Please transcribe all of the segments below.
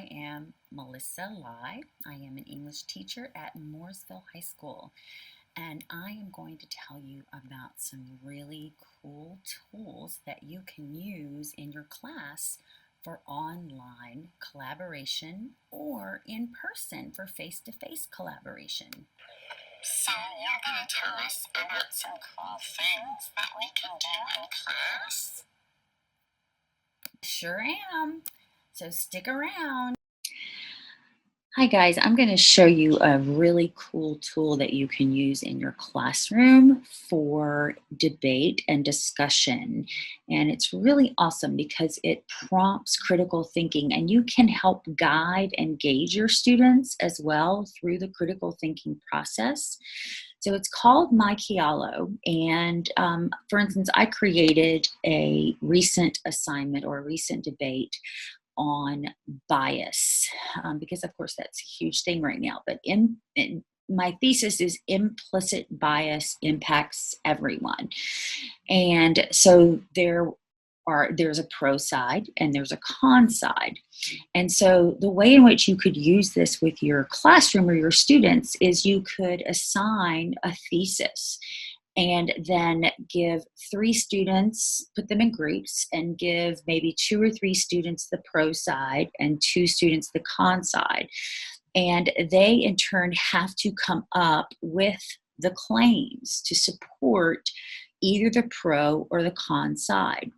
I am Melissa Lai. I am an English teacher at Mooresville High School, and I am going to tell you about some really cool tools that you can use in your class for online collaboration or in person for face-to-face collaboration. So you're going to tell us about some cool things that we can do in class? Sure am. So stick around. Hi guys, I'm going to show you a really cool tool that you can use in your classroom for debate and discussion. And it's really awesome because it prompts critical thinking, and you can help guide and gauge your students as well through the critical thinking process. So it's called MyKialo, and for instance, I created a recent assignment or a recent debate on bias, because of course that's a huge thing right now. But my thesis is implicit bias impacts everyone. And so there's a pro side and there's a con side. And so the way in which you could use this with your classroom or your students is you could assign a thesis and then give 3 students, put them in groups, and give maybe 2 or 3 students the pro side and 2 students the con side. And they in turn have to come up with the claims to support either the pro or the con side.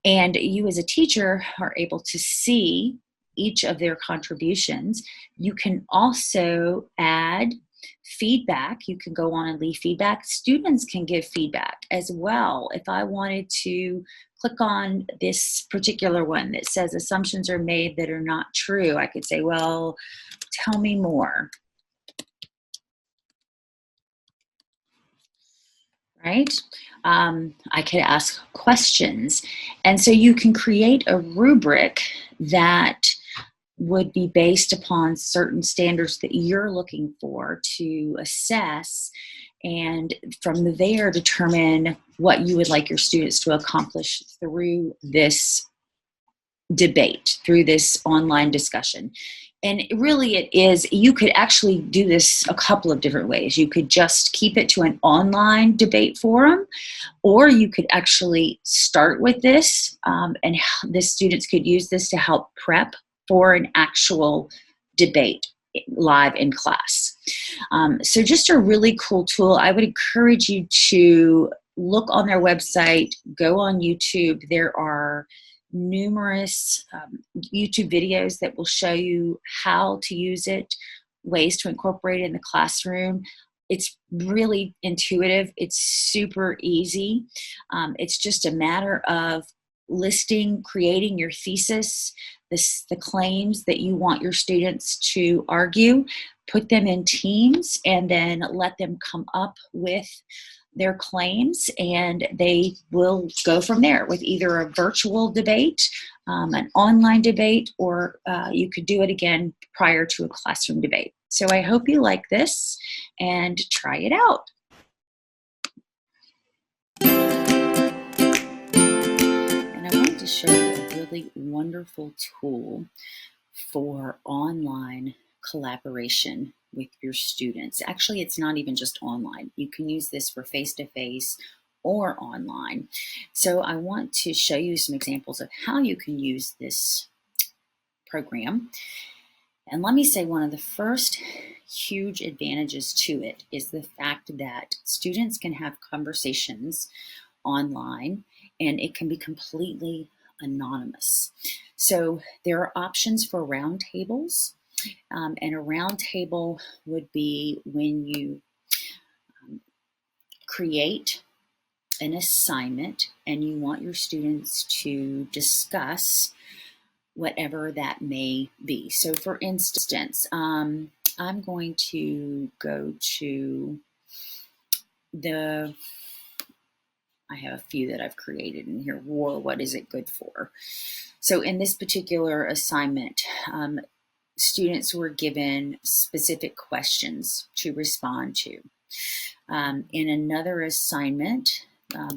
And you as a teacher are able to see each of their contributions. You can also add feedback. You can go on and leave feedback. Students can give feedback as well. If I wanted to click on this particular one that says assumptions are made that are not true, I could say, well, tell me more. Right? I could ask questions. And so you can create a rubric that would be based upon certain standards that you're looking for to assess, and from there determine what you would like your students to accomplish through this debate, through this online discussion. And really it is, you could actually do this a couple of different ways. You could just keep it to an online debate forum, or you could actually start with this, and the students could use this to help prep for an actual debate live in class. So just a really cool tool. I would encourage you to look on their website, go on YouTube. There are numerous YouTube videos that will show you how to use it, ways to incorporate it in the classroom. It's really intuitive. It's super easy. It's just a matter of creating your thesis, the claims that you want your students to argue, put them in teams, and then let them come up with their claims, and they will go from there with either a virtual debate, an online debate, or you could do it again prior to a classroom debate. So I hope you like this and try it out. And I wanted to show you a really wonderful tool for online collaboration with your students. Actually, it's not even just online. You can use this for face-to-face or online. So I want to show you some examples of how you can use this program. And let me say, one of the first huge advantages to it is the fact that students can have conversations online, and it can be completely anonymous. So there are options for roundtables, and a roundtable would be when you create an assignment and you want your students to discuss whatever that may be. So for instance, I'm going to go to I have a few that I've created in here. War, what is it good for? So in this particular assignment, students were given specific questions to respond to. In another assignment,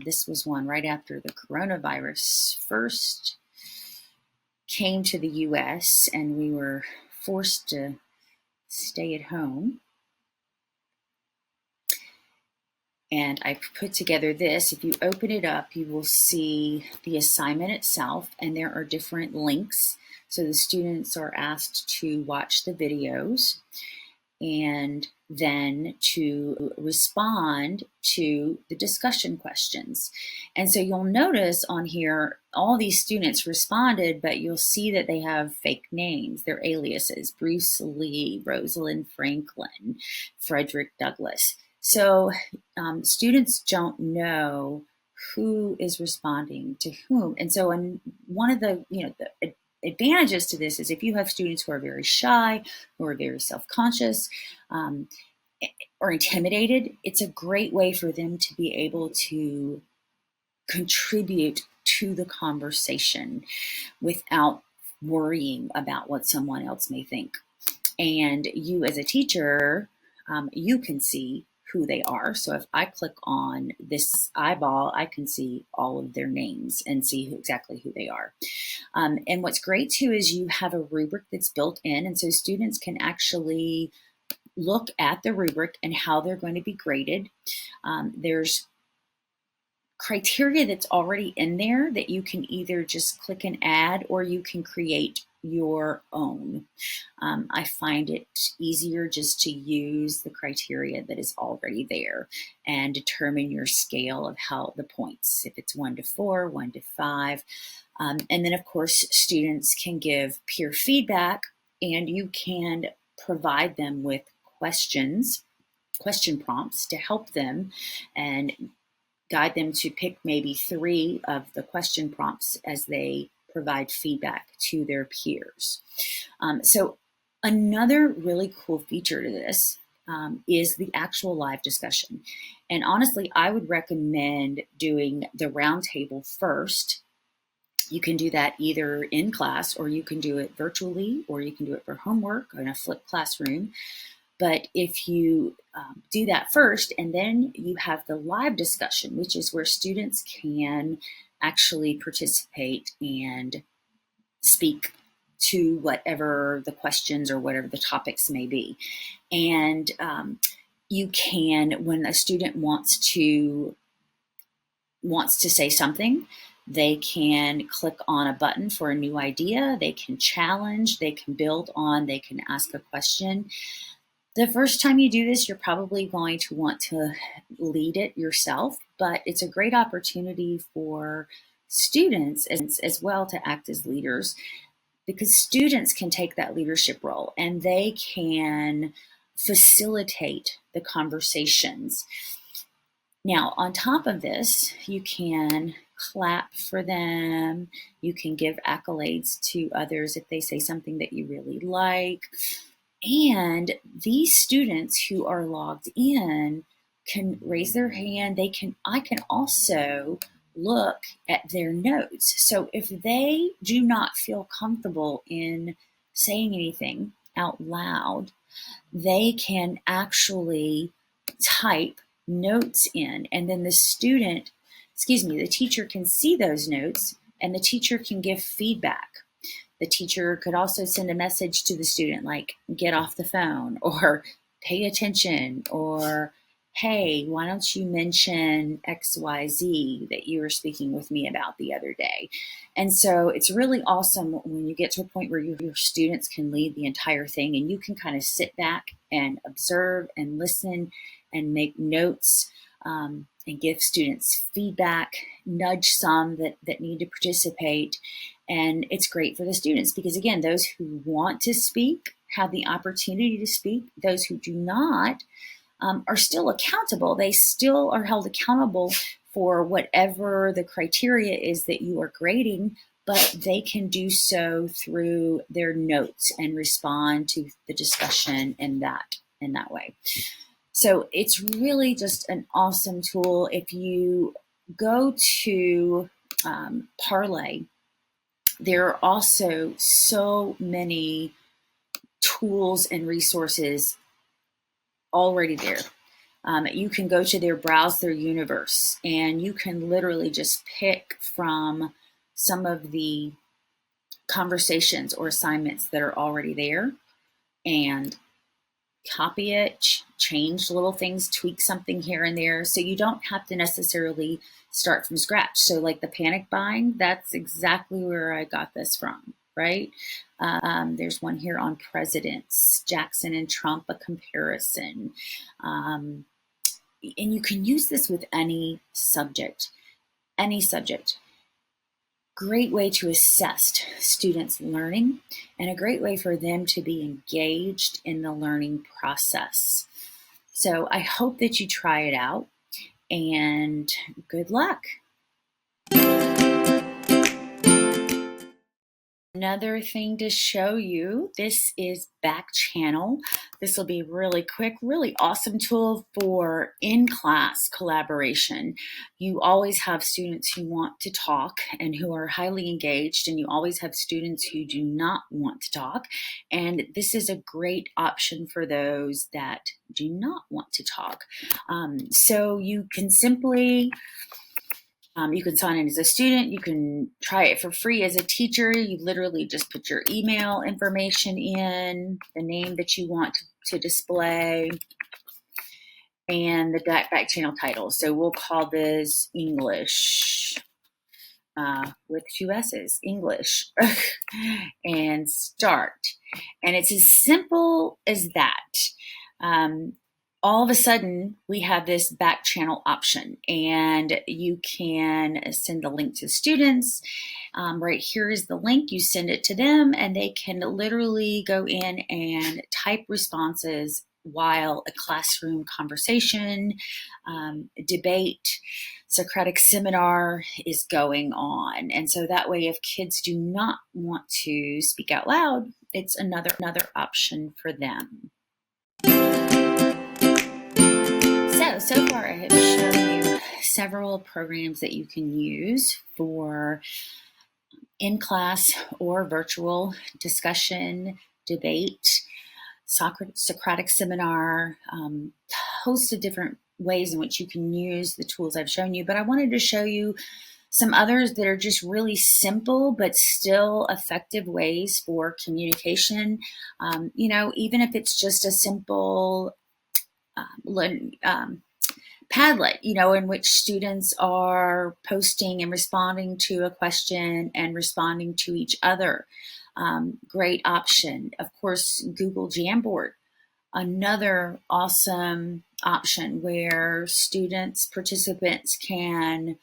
this was one right after the coronavirus first came to the US and we were forced to stay at home. And I put together this. If you open it up, you will see the assignment itself, and there are different links. So the students are asked to watch the videos and then to respond to the discussion questions. And so you'll notice on here, all these students responded, but you'll see that they have fake names, their aliases: Bruce Lee, Rosalind Franklin, Frederick Douglass. So students don't know who is responding to whom. And so one of the, the advantages to this is if you have students who are very shy, who are very self-conscious, um, or intimidated, it's a great way for them to be able to contribute to the conversation without worrying about what someone else may think. And you as a teacher, you can see who they are. So if I click on this eyeball, I can see all of their names and see exactly who they are. And what's great too is you have a rubric that's built in, and so students can actually look at the rubric and how they're going to be graded. There's criteria that's already in there that you can either just click and add, or you can create your own. I find it easier just to use the criteria that is already there and determine your scale of how the points, if it's 1 to 4, 1 to 5. And then of course, students can give peer feedback, and you can provide them with question prompts to help them and guide them to pick maybe 3 of the question prompts as they provide feedback to their peers. So another really cool feature to this is the actual live discussion. And honestly, I would recommend doing the roundtable first. You can do that either in class, or you can do it virtually, or you can do it for homework in a flipped classroom. But if you do that first, and then you have the live discussion, which is where students can actually participate and speak to whatever the questions or whatever the topics may be. And you can, when a student wants to say something, they can click on a button for a new idea, they can challenge, they can build on, they can ask a question. The first time you do this, you're probably going to want to lead it yourself, but it's a great opportunity for students as well to act as leaders, because students can take that leadership role and they can facilitate the conversations. Now, on top of this, you can clap for them. You can give accolades to others if they say something that you really like. And these students who are logged in can raise their hand. I can also look at their notes. So if they do not feel comfortable in saying anything out loud, they can actually type notes in, and then the teacher can see those notes, and the teacher can give feedback. The teacher could also send a message to the student like, get off the phone, or pay attention, or hey, why don't you mention XYZ that you were speaking with me about the other day? And so it's really awesome when you get to a point where your students can lead the entire thing, and you can kind of sit back and observe and listen and make notes, and give students feedback, nudge some that need to participate. And it's great for the students because, again, those who want to speak have the opportunity to speak. Those who do not are still accountable. They still are held accountable for whatever the criteria is that you are grading, but they can do so through their notes and respond to the discussion in that way. So it's really just an awesome tool. If you go to Parlay, there are also so many tools and resources already there. You can go to browse their universe, and you can literally just pick from some of the conversations or assignments that are already there and copy it, change little things, tweak something here and there. So you don't have to necessarily start from scratch. So like the panic buying, that's exactly where I got this from, right? There's one here on presidents, Jackson and Trump, a comparison. Um, and you can use this with any subject, any subject. Great way to assess students' learning and a great way for them to be engaged in the learning process. So I hope that you try it out and good luck. Another thing to show you, this is Backchannel. This will be really quick, really awesome tool for in-class collaboration. You always have students who want to talk and who are highly engaged, and you always have students who do not want to talk. And this is a great option for those that do not want to talk. So you can simply you can sign in as a student. You can try it for free as a teacher. You literally just put your email information in, the name that you want to display, and the Backchannel title. So we'll call this English with 2 S's, English, and start. And it's as simple as that. All of a sudden, we have this back channel option, and you can send the link to students. Right here is the link. You send it to them, and they can literally go in and type responses while a classroom conversation, debate, Socratic seminar is going on. And so that way, if kids do not want to speak out loud, it's another option for them. So far I have shown you several programs that you can use for in-class or virtual discussion, debate, Socratic seminar, host of different ways in which you can use the tools I've shown you. But I wanted to show you some others that are just really simple but still effective ways for communication. Even if it's just a simple Padlet, in which students are posting and responding to a question and responding to each other. Great option. Of course, Google Jamboard, another awesome option where participants can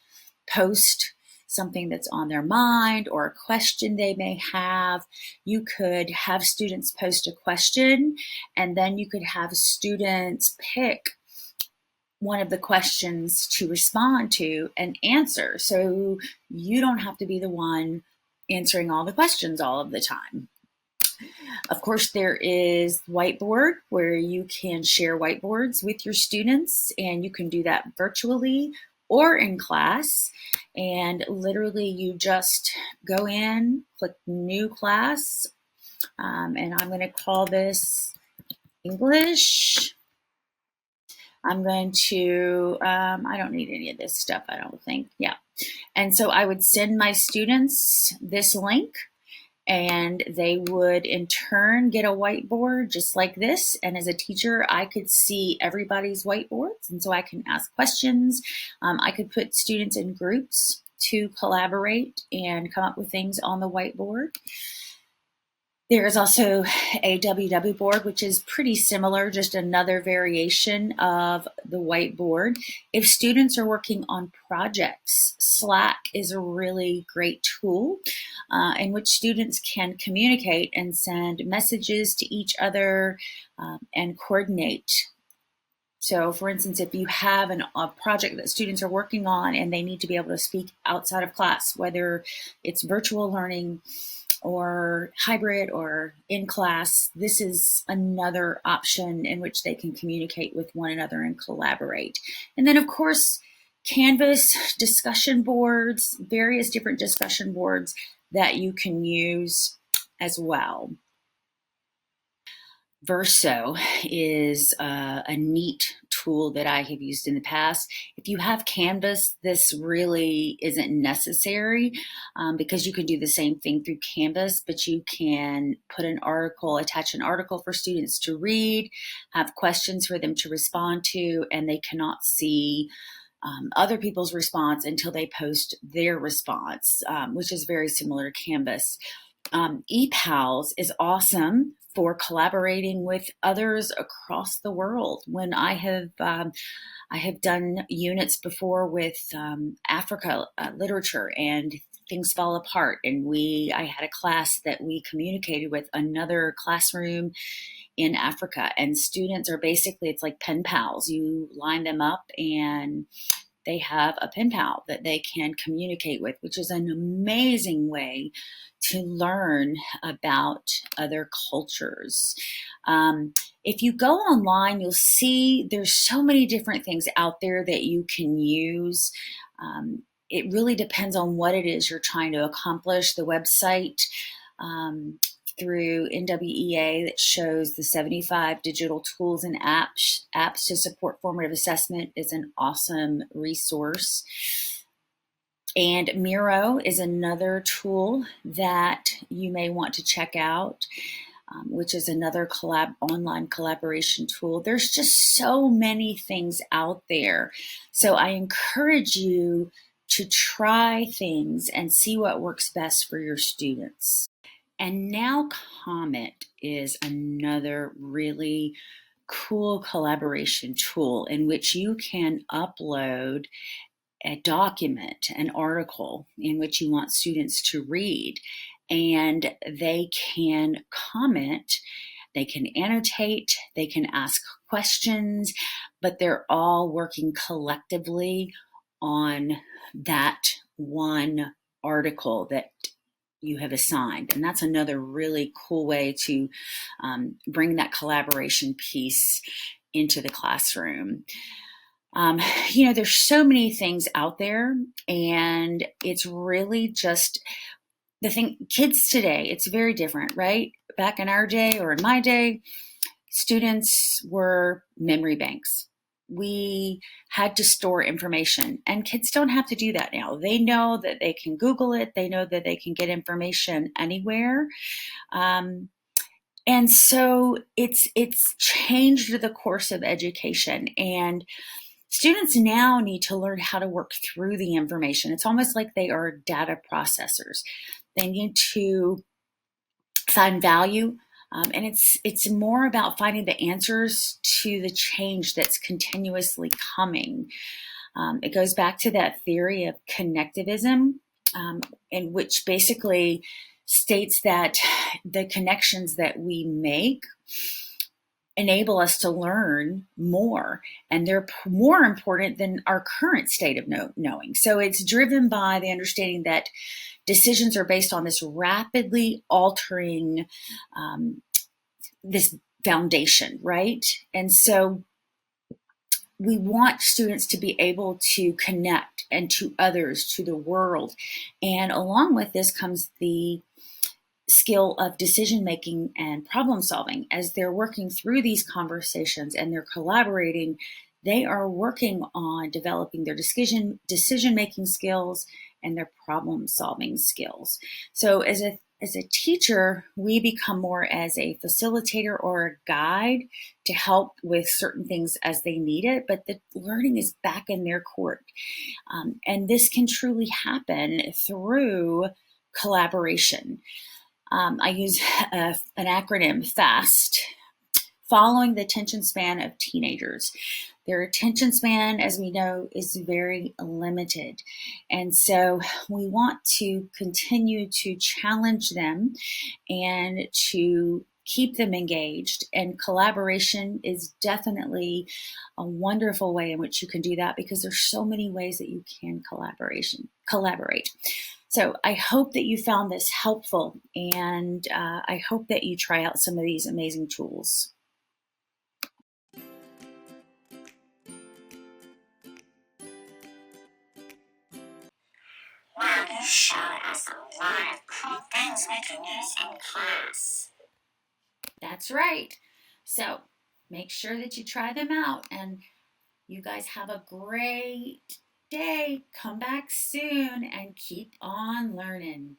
post something that's on their mind or a question they may have. You could have students post a question, and then you could have students pick one of the questions to respond to and answer. So you don't have to be the one answering all the questions all of the time. Of course, there is Whiteboard, where you can share whiteboards with your students, and you can do that virtually or in class. And literally you just go in, click New Class, and I'm going to call this English. I'm going to, I don't need any of this stuff, I don't think. Yeah. And so I would send my students this link, and they would in turn get a whiteboard just like this. And as a teacher, I could see everybody's whiteboards, and so I can ask questions. I could put students in groups to collaborate and come up with things on the whiteboard. There is also a WW board, which is pretty similar, just another variation of the whiteboard. If students are working on projects, Slack is a really great tool in which students can communicate and send messages to each other and coordinate. So for instance, if you have a project that students are working on and they need to be able to speak outside of class, whether it's virtual learning or hybrid or in class, this is another option in which they can communicate with one another and collaborate. And then of course, Canvas discussion boards, various different discussion boards that you can use as well. Verso is a neat tool that I have used in the past. If you have Canvas, this really isn't necessary because you can do the same thing through Canvas, but you can put an article, attach an article for students to read, have questions for them to respond to, and they cannot see other people's response until they post their response, which is very similar to Canvas. ePals is awesome for collaborating with others across the world. When I have done units before with Africa literature, and things fall apart, and I had a class that we communicated with another classroom in Africa, and students are basically, it's like pen pals. You line them up and they have a pen pal that they can communicate with, which is an amazing way to learn about other cultures. If you go online, you'll see there's so many different things out there that you can use. It really depends on what it is you're trying to accomplish. The website through NWEA that shows the 75 digital tools and apps to support formative assessment is an awesome resource. And Miro is another tool that you may want to check out, which is another online collaboration tool. There's just so many things out there. So I encourage you to try things and see what works best for your students. And now Comet is another really cool collaboration tool in which you can upload a document, an article in which you want students to read, and they can comment, they can annotate, they can ask questions, but they're all working collectively on that one article that you have assigned. And that's another really cool way to bring that collaboration piece into the classroom. There's so many things out there, and it's really just the thing. Kids today, it's very different, right? Back in our day, or in my day, students were memory banks. We had to store information, and kids don't have to do that now. They know that they can Google it. They know that they can get information anywhere. And so it's changed the course of education, and students now need to learn how to work through the information. It's almost like they are data processors. They need to find value, and it's more about finding the answers to the change that's continuously coming. It goes back to that theory of connectivism, in which basically states that the connections that we make enable us to learn more, and they're more important than our current state of knowing. So it's driven by the understanding that decisions are based on this rapidly altering this foundation, right? And so we want students to be able to connect and to others, to the world. And along with this comes the skill of decision making and problem solving. As they're working through these conversations and they're collaborating, they are working on developing their decision making skills and their problem solving skills. So as a teacher, we become more as a facilitator or a guide to help with certain things as they need it, but the learning is back in their court. And this can truly happen through collaboration. I use an acronym, FAST, following the attention span of teenagers. Their attention span, as we know, is very limited. And so we want to continue to challenge them and to keep them engaged. And collaboration is definitely a wonderful way in which you can do that, because there's so many ways that you can collaborate. So I hope that you found this helpful, and I hope that you try out some of these amazing tools. Wow, you showed us a lot of cool things we can use in class. That's right. So make sure that you try them out, and You guys have a great day. Come back soon and keep on learning.